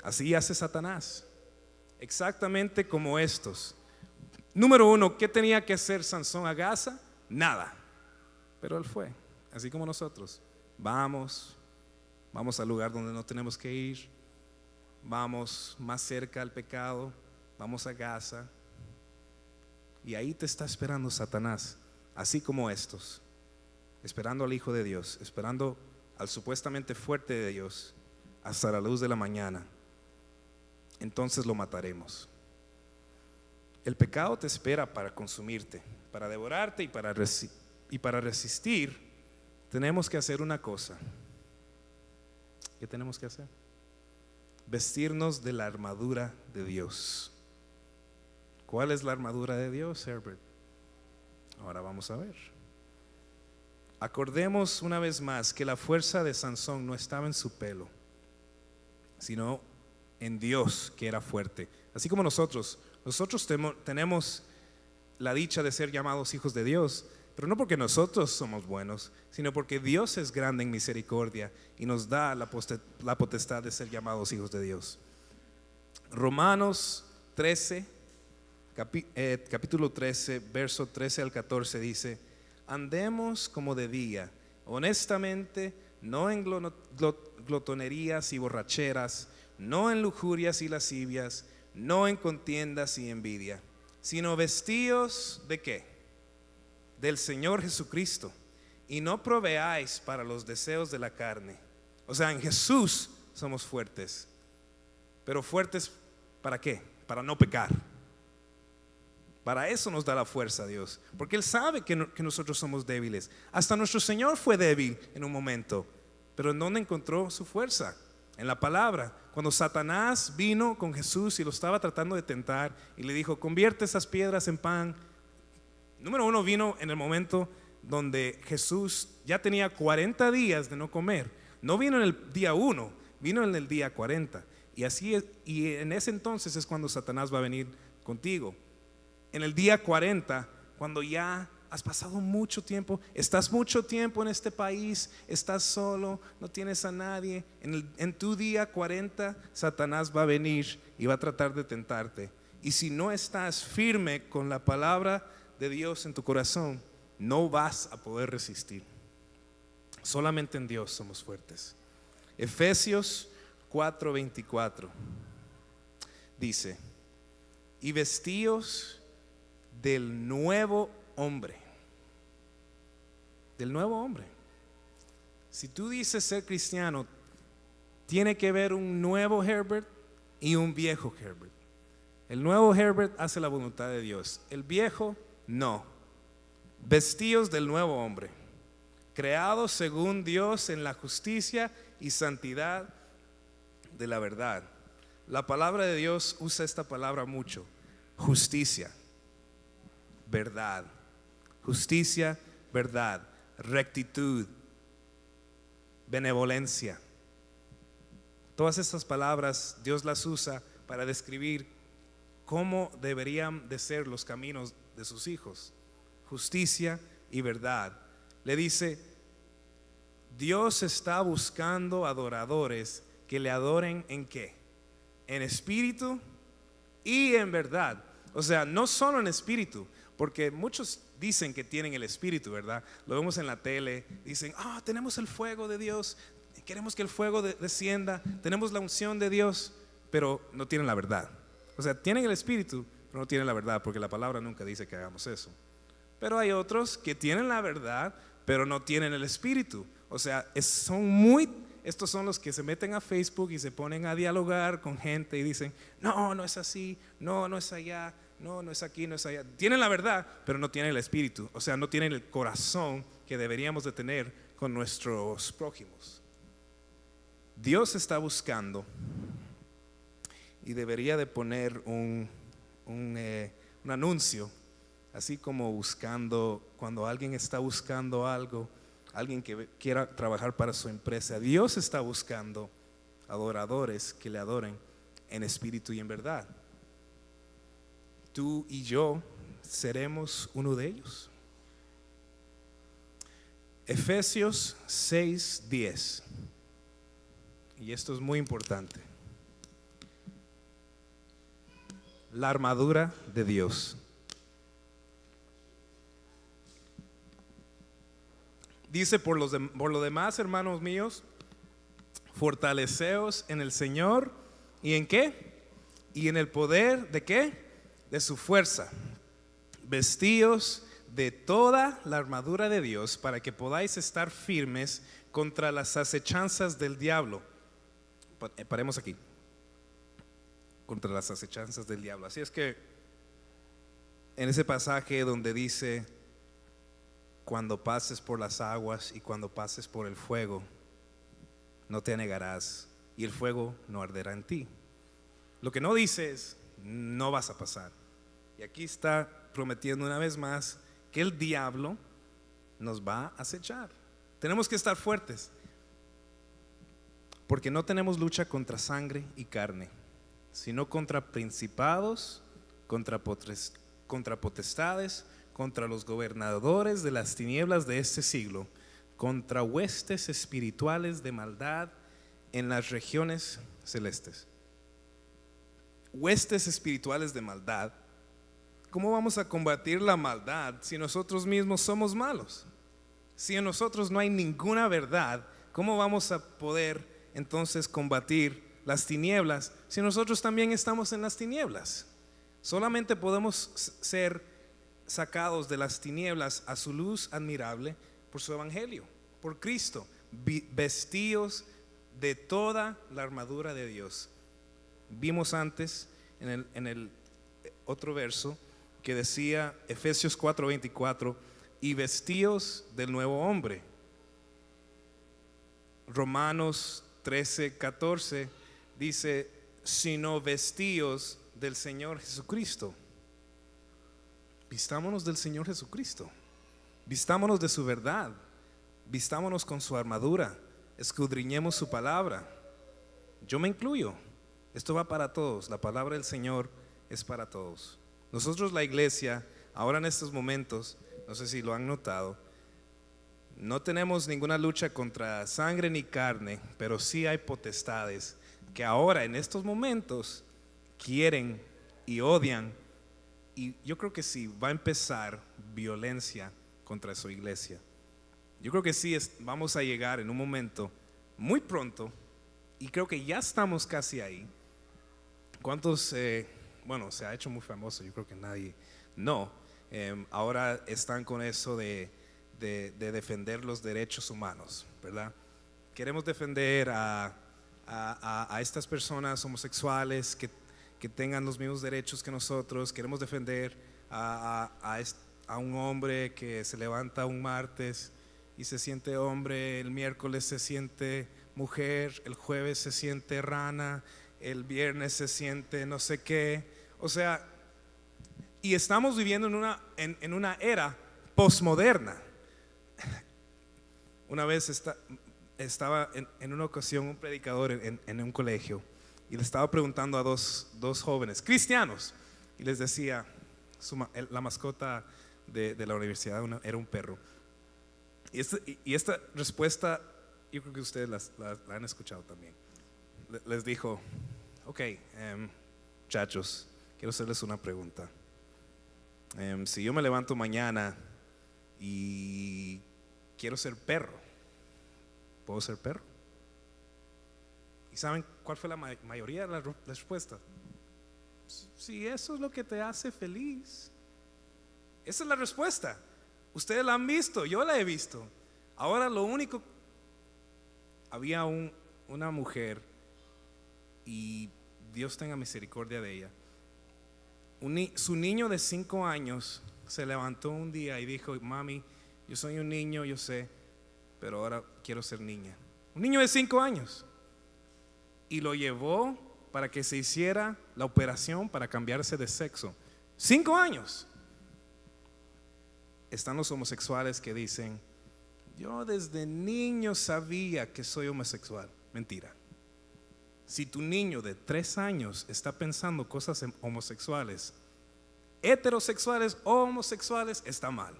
Así hace Satanás, exactamente como estos. Número 1, ¿qué tenía que hacer Sansón a Gaza? Nada. Pero él fue, así como nosotros. Vamos al lugar donde no tenemos que ir. Vamos más cerca al pecado. Vamos a Gaza. Y ahí te está esperando Satanás, así como estos, esperando al Hijo de Dios, esperando al supuestamente fuerte de Dios, hasta la luz de la mañana, entonces lo mataremos. El pecado te espera para consumirte, para devorarte y para resistir. Tenemos que hacer una cosa. ¿Qué tenemos que hacer? Vestirnos de la armadura de Dios. ¿Cuál es la armadura de Dios, Herbert? Ahora vamos a ver. Acordemos una vez más que la fuerza de Sansón no estaba en su pelo, sino en Dios, que era fuerte. Así como nosotros tenemos la dicha de ser llamados hijos de Dios, pero no porque nosotros somos buenos, sino porque Dios es grande en misericordia y nos da la potestad de ser llamados hijos de Dios. Romanos 13, capítulo 13, verso 13 al 14 dice: andemos como de día, honestamente, no en glotonerías y borracheras, no en lujurias y lascivias, no en contiendas y envidia, sino vestíos ¿de qué? Del Señor Jesucristo, y no proveáis para los deseos de la carne. O sea, en Jesús somos fuertes. Pero fuertes ¿para qué? Para no pecar. Para eso nos da la fuerza Dios, porque Él sabe que nosotros somos débiles. Hasta nuestro Señor fue débil en un momento, pero ¿en dónde encontró su fuerza? En la palabra. Cuando Satanás vino con Jesús y lo estaba tratando de tentar y le dijo: convierte esas piedras en pan. Número uno, vino en el momento donde Jesús ya tenía 40 días de no comer. No vino en el día 1, vino en el día 40. Y así es, y en ese entonces es cuando Satanás va a venir contigo. En el día 40, cuando ya has pasado mucho tiempo, estás mucho tiempo en este país, estás solo, no tienes a nadie, en tu día 40 Satanás va a venir y va a tratar de tentarte. Y si no estás firme con la palabra de Dios en tu corazón, no vas a poder resistir. Solamente en Dios somos fuertes. Efesios 4:24 dice: y vestíos del nuevo hombre. Del nuevo hombre. Si tú dices ser cristiano, tiene que haber un nuevo Herbert y un viejo Herbert. El nuevo Herbert hace la voluntad de Dios, el viejo no. Vestíos del nuevo hombre, creados según Dios en la justicia y santidad de la verdad. La palabra de Dios usa esta palabra mucho: justicia, verdad. Justicia, verdad, rectitud, benevolencia. Todas estas palabras Dios las usa para describir cómo deberían de ser los caminos de sus hijos. Justicia y verdad. Le dice: Dios está buscando adoradores que le adoren ¿en qué? En espíritu y en verdad. O sea, no solo en espíritu, porque muchos dicen que tienen el espíritu, ¿verdad? Lo vemos en la tele, dicen: tenemos el fuego de Dios, queremos que el fuego descienda, tenemos la unción de Dios, pero no tienen la verdad. O sea, tienen el espíritu, pero no tienen la verdad, porque la palabra nunca dice que hagamos eso. Pero hay otros que tienen la verdad, pero no tienen el espíritu. O sea, estos son los que se meten a Facebook y se ponen a dialogar con gente y dicen: no es así, no es allá, no es aquí, no es allá. Tienen la verdad, pero no tienen el espíritu. O sea, no tienen el corazón que deberíamos de tener con nuestros prójimos. Dios está buscando, y debería de poner un anuncio, así como buscando, cuando alguien está buscando algo, alguien que quiera trabajar para su empresa. Dios está buscando adoradores que le adoren en espíritu y en verdad. Tú y yo seremos uno de ellos. Efesios 6:10. Y esto es muy importante. La armadura de Dios. Dice: por lo demás, hermanos míos, fortaleceos en el Señor. ¿Y en qué? Y en el poder ¿de qué? De su fuerza. Vestíos de toda la armadura de Dios, para que podáis estar firmes contra las acechanzas del diablo. paremos aquí, contra las acechanzas del diablo. Así es que en ese pasaje donde dice, cuando pases por las aguas y cuando pases por el fuego, no te anegarás y el fuego no arderá en ti. Lo que no dice es, no vas a pasar. Y aquí está prometiendo una vez más que el diablo nos va a acechar. Tenemos que estar fuertes, porque no tenemos lucha contra sangre y carne, sino contra principados, contra potestades, contra los gobernadores de las tinieblas de este siglo, contra huestes espirituales de maldad en las regiones celestes. Huestes espirituales de maldad. ¿Cómo vamos a combatir la maldad si nosotros mismos somos malos? Si en nosotros no hay ninguna verdad, ¿cómo vamos a poder entonces combatir las tinieblas si nosotros también estamos en las tinieblas? Solamente podemos ser sacados de las tinieblas a su luz admirable por su evangelio, por Cristo, vestidos de toda la armadura de Dios. Vimos antes en el otro verso que decía, Efesios 4:24, y vestíos del nuevo hombre. Romanos 13:14 dice, sino vestíos del Señor Jesucristo. Vistámonos del Señor Jesucristo, vistámonos de su verdad, vistámonos con su armadura, escudriñemos su palabra. Yo me incluyo, esto va para todos, la palabra del Señor es para todos. Nosotros, la iglesia, ahora en estos momentos, no sé si lo han notado, no tenemos ninguna lucha contra sangre ni carne, pero sí hay potestades que ahora en estos momentos quieren y odian, y yo creo que sí va a empezar violencia contra su iglesia. Yo creo que sí vamos a llegar en un momento muy pronto, y creo que ya estamos casi ahí. ¿Cuántos, bueno, se ha hecho muy famoso, yo creo que nadie, no, ahora están con eso de defender los derechos humanos, ¿verdad? Queremos defender a estas personas homosexuales que tengan los mismos derechos que nosotros. Queremos defender a un hombre que se levanta un martes y se siente hombre, el miércoles se siente mujer, el jueves se siente rana, el viernes se siente no sé qué. O sea, y estamos viviendo en una era posmoderna. Una vez estaba en una ocasión un predicador en un colegio y le estaba preguntando a dos jóvenes cristianos, y les decía, la mascota de la universidad era un perro, y esta respuesta yo creo que ustedes la han escuchado también. Les dijo, ok, muchachos, quiero hacerles una pregunta. Si yo me levanto mañana y quiero ser perro, ¿puedo ser perro? ¿Y saben cuál fue la mayoría de las respuestas? Si eso es lo que te hace feliz. Esa es la respuesta. Ustedes la han visto, yo la he visto. Ahora lo único, había una mujer, y Dios tenga misericordia de ella. Su niño de 5 años se levantó un día y dijo, mami, yo soy un niño, yo sé, pero ahora quiero ser niña. Un niño de 5 años. Y lo llevó para que se hiciera la operación para cambiarse de sexo. 5 años. Están los homosexuales que dicen, yo desde niño sabía que soy homosexual. Mentira. Si tu niño de 3 años está pensando cosas homosexuales, heterosexuales o homosexuales, está mal.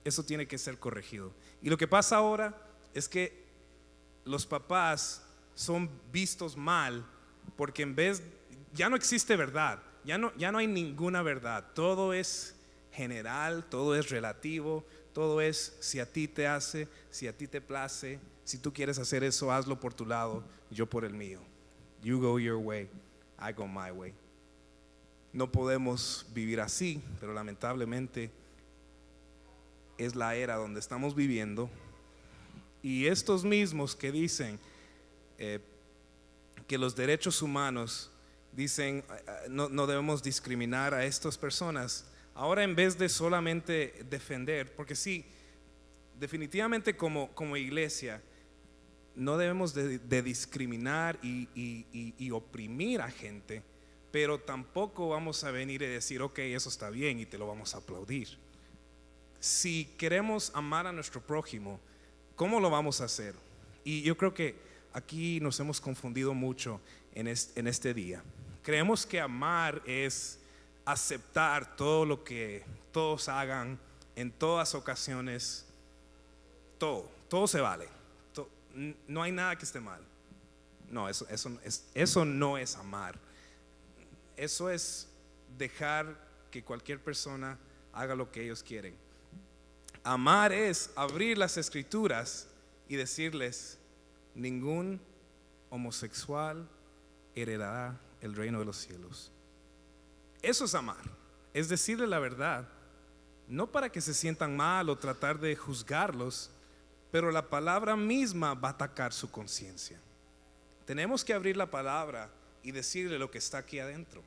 Eso tiene que ser corregido. Y lo que pasa ahora es que los papás son vistos mal, porque ya no existe verdad, ya no hay ninguna verdad. Todo es general, todo es relativo, todo es si a ti te hace, si a ti te place, si tú quieres hacer eso, hazlo por tu lado, yo por el mío. You go your way, I go my way. No podemos vivir así, pero lamentablemente es la era donde estamos viviendo. Y estos mismos que dicen, que los derechos humanos dicen no debemos discriminar a estas personas. Ahora, en vez de solamente defender, porque sí, definitivamente como iglesia no debemos de discriminar y oprimir a gente, pero tampoco vamos a venir y decir, ok, eso está bien y te lo vamos a aplaudir. Si queremos amar a nuestro prójimo, ¿cómo lo vamos a hacer? Y yo creo que aquí nos hemos confundido mucho en este día. Creemos que amar es aceptar todo lo que todos hagan en todas ocasiones. Todo se vale. No hay nada que esté mal. No, eso no es amar. Eso es dejar que cualquier persona haga lo que ellos quieren. Amar es abrir las escrituras y decirles: ningún homosexual heredará el reino de los cielos. Eso es amar, es decirle la verdad, no para que se sientan mal o tratar de juzgarlos, pero la palabra misma va a atacar su conciencia. Tenemos que abrir la palabra y decirle lo que está aquí adentro.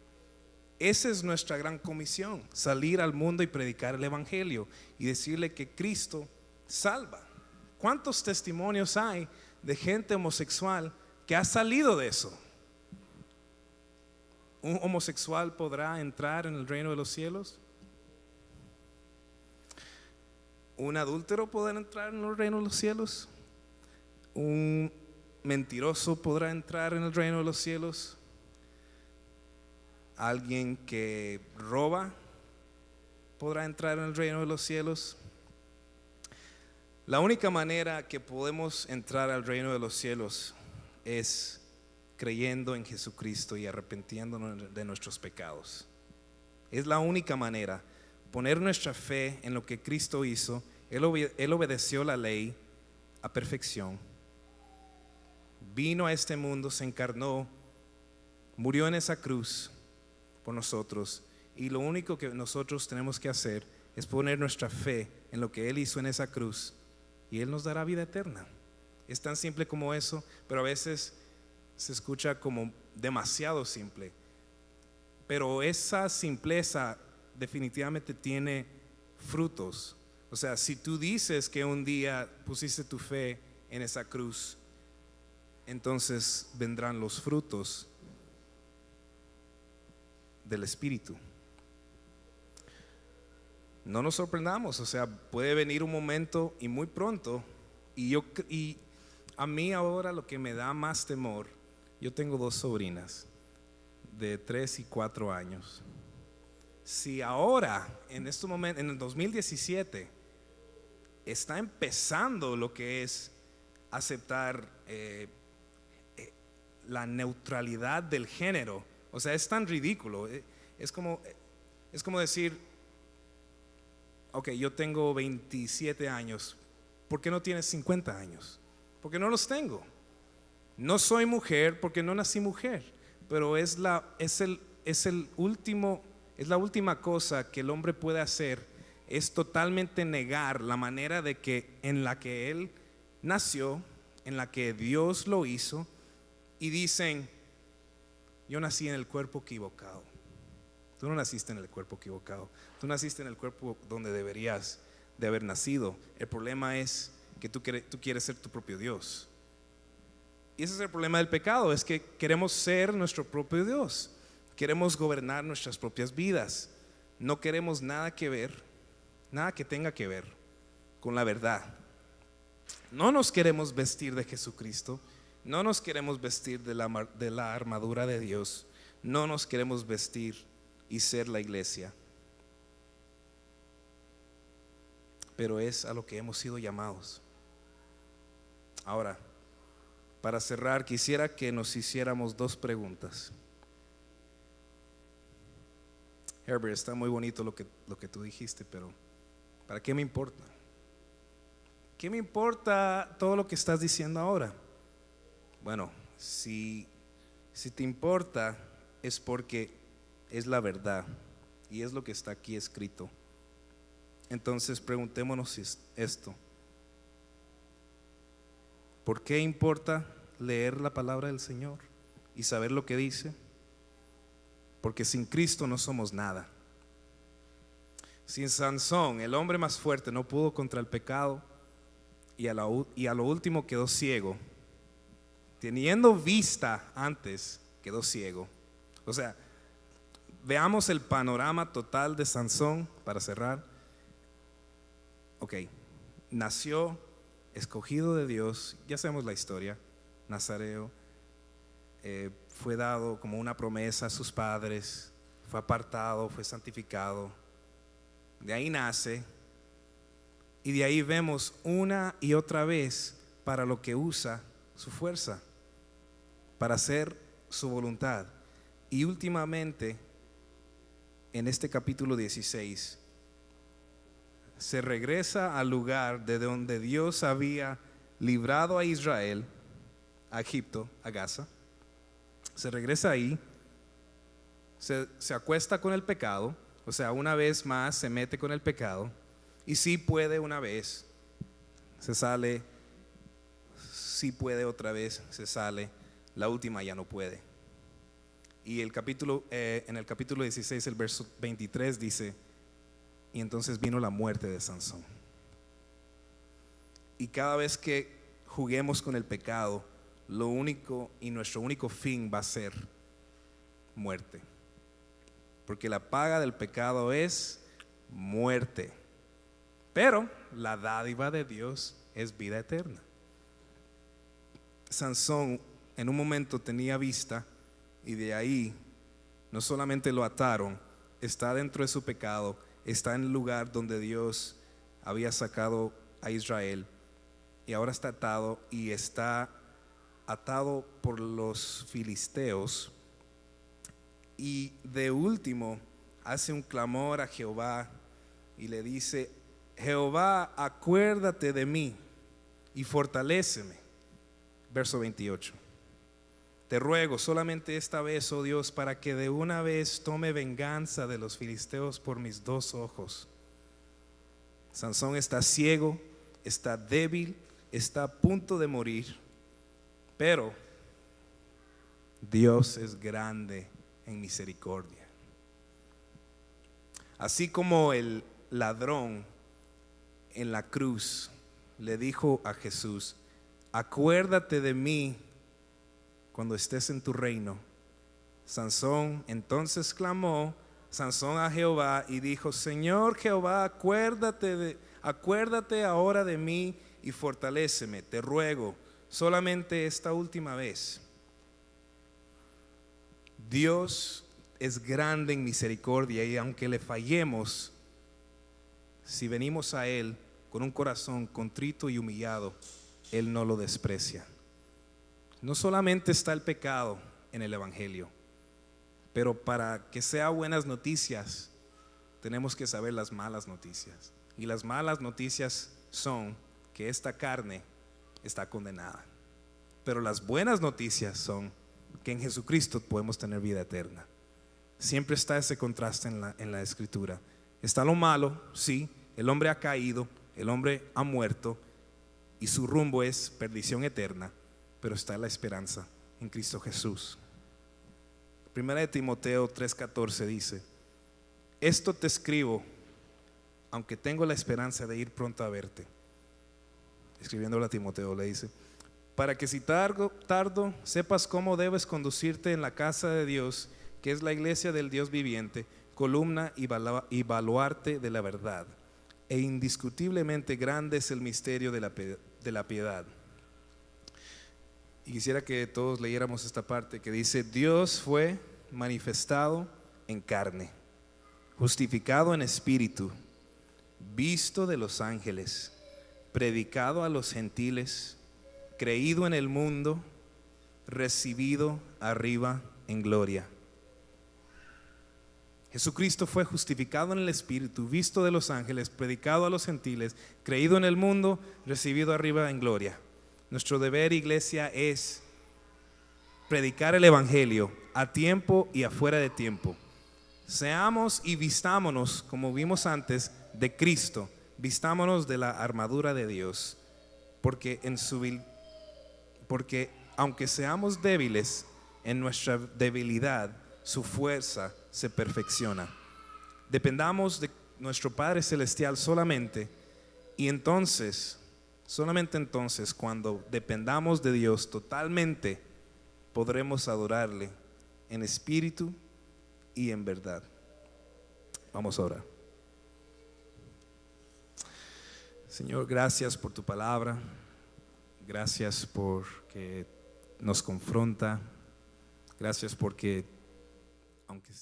Esa es nuestra gran comisión: salir al mundo y predicar el evangelio y decirle que Cristo salva. ¿Cuántos testimonios hay de gente homosexual que ha salido de eso? ¿Un homosexual podrá entrar en el reino de los cielos? ¿Un adúltero podrá entrar en el reino de los cielos? ¿Un mentiroso podrá entrar en el reino de los cielos? ¿Alguien que roba podrá entrar en el reino de los cielos? La única manera que podemos entrar al reino de los cielos es creyendo en Jesucristo y arrepintiéndonos de nuestros pecados. Es la única manera. Poner nuestra fe en lo que Cristo hizo. Él obedeció la ley a perfección. Vino a este mundo, se encarnó, murió en esa cruz por nosotros, y lo único que nosotros tenemos que hacer es poner nuestra fe en lo que Él hizo en esa cruz, y Él nos dará vida eterna. Es tan simple como eso, pero a veces se escucha como demasiado simple. Pero esa simpleza definitivamente tiene frutos. O sea, si tú dices que un día pusiste tu fe en esa cruz, entonces vendrán los frutos del Espíritu. No nos sorprendamos, o sea, puede venir un momento y muy pronto, y a mí ahora lo que me da más temor, yo tengo 2 sobrinas de 3 y 4 años. Si ahora, en este momento, en el 2017, está empezando lo que es aceptar la neutralidad del género, o sea, es tan ridículo. Es como decir, ok, yo tengo 27 años, ¿por qué no tienes 50 años? Porque no los tengo. No soy mujer porque no nací mujer, pero es la última cosa que el hombre puede hacer, es totalmente negar la manera en la que él nació, en la que Dios lo hizo, y dicen: yo nací en el cuerpo equivocado. Tú no naciste en el cuerpo equivocado, tú naciste en el cuerpo donde deberías de haber nacido. El problema es que tú quieres ser tu propio Dios. Y ese es el problema del pecado, es que queremos ser nuestro propio Dios. Queremos gobernar nuestras propias vidas. No queremos nada que tenga que ver con la verdad. No nos queremos vestir de Jesucristo. No nos queremos vestir de la armadura de Dios. No nos queremos vestir y ser la iglesia. Pero es a lo que hemos sido llamados. Ahora, para cerrar, quisiera que nos hiciéramos 2 preguntas. Herbert, está muy bonito lo que tú dijiste, pero ¿para qué me importa? ¿Qué me importa todo lo que estás diciendo ahora? Bueno, si te importa es porque es la verdad y es lo que está aquí escrito. Entonces preguntémonos esto: ¿por qué importa leer la palabra del Señor? y saber lo que dice? Porque sin Cristo no somos nada. Sin Sansón, el hombre más fuerte, no pudo contra el pecado y a lo último quedó ciego. Teniendo vista antes, quedó ciego. O sea, veamos el panorama total de Sansón para cerrar. Ok, nació escogido de Dios, ya sabemos la historia, nazareo, fue dado como una promesa a sus padres, fue apartado, fue santificado, de ahí nace y de ahí vemos una y otra vez para lo que usa su fuerza, para hacer su voluntad. Y últimamente, en este capítulo 16, se regresa al lugar de donde Dios había librado a Israel, a Egipto, a Gaza. Se regresa ahí, se acuesta con el pecado, o sea, una vez más se mete con el pecado, y sí puede una vez, se sale, sí puede otra vez, se sale, la última ya no puede. Y en el capítulo 16, el verso 23 dice: y entonces vino la muerte de Sansón. Y cada vez que juguemos con el pecado, lo único y nuestro único fin va a ser muerte. Porque la paga del pecado es muerte. Pero la dádiva de Dios es vida eterna. Sansón en un momento tenía vista y de ahí no solamente lo ataron, está dentro de su pecado, está en el lugar donde Dios había sacado a Israel y ahora está atado y está atado por los filisteos. Y de último hace un clamor a Jehová y le dice: Jehová, acuérdate de mí y fortaléceme. Verso 28. Te ruego solamente esta vez, oh Dios, para que de una vez tome venganza de los filisteos por mis dos ojos. Sansón está ciego, está débil, está a punto de morir, pero Dios es grande en misericordia. Así como el ladrón en la cruz le dijo a Jesús: acuérdate de mí cuando estés en tu reino. Sansón entonces clamó Sansón a Jehová y dijo: Señor Jehová, acuérdate ahora de mí y fortaléceme, te ruego, solamente esta última vez. Dios es grande en misericordia y aunque le fallemos, si venimos a Él con un corazón contrito y humillado, Él no lo desprecia. No solamente está el pecado en el Evangelio, pero para que sea buenas noticias, tenemos que saber las malas noticias. Y las malas noticias son que esta carne está condenada. Pero las buenas noticias son que en Jesucristo podemos tener vida eterna. Siempre está ese contraste en la Escritura. Está lo malo, sí, el hombre ha caído, el hombre ha muerto y su rumbo es perdición eterna, pero está la esperanza en Cristo Jesús. Primera de Timoteo 3:14 dice: esto te escribo, aunque tengo la esperanza de ir pronto a verte. Escribiéndole a Timoteo le dice: para que si tardo sepas cómo debes conducirte en la casa de Dios, que es la iglesia del Dios viviente, columna y baluarte de la verdad. E indiscutiblemente grande es el misterio de la piedad. Y quisiera que todos leyéramos esta parte que dice: Dios fue manifestado en carne, justificado en espíritu, visto de los ángeles, predicado a los gentiles, creído en el mundo, recibido arriba en gloria. Jesucristo fue justificado en el Espíritu, visto de los ángeles, predicado a los gentiles, creído en el mundo, recibido arriba en gloria. Nuestro deber, iglesia, es predicar el Evangelio a tiempo y afuera de tiempo. Seamos y vistámonos, como vimos antes, de Cristo. Vistámonos de la armadura de Dios, porque aunque seamos débiles, en nuestra debilidad su fuerza se perfecciona. Dependamos de nuestro Padre Celestial solamente, y entonces, solamente entonces, cuando dependamos de Dios totalmente, podremos adorarle en espíritu y en verdad. Vamos a orar. Señor, gracias por tu palabra. Gracias porque nos confronta. Gracias porque, aunque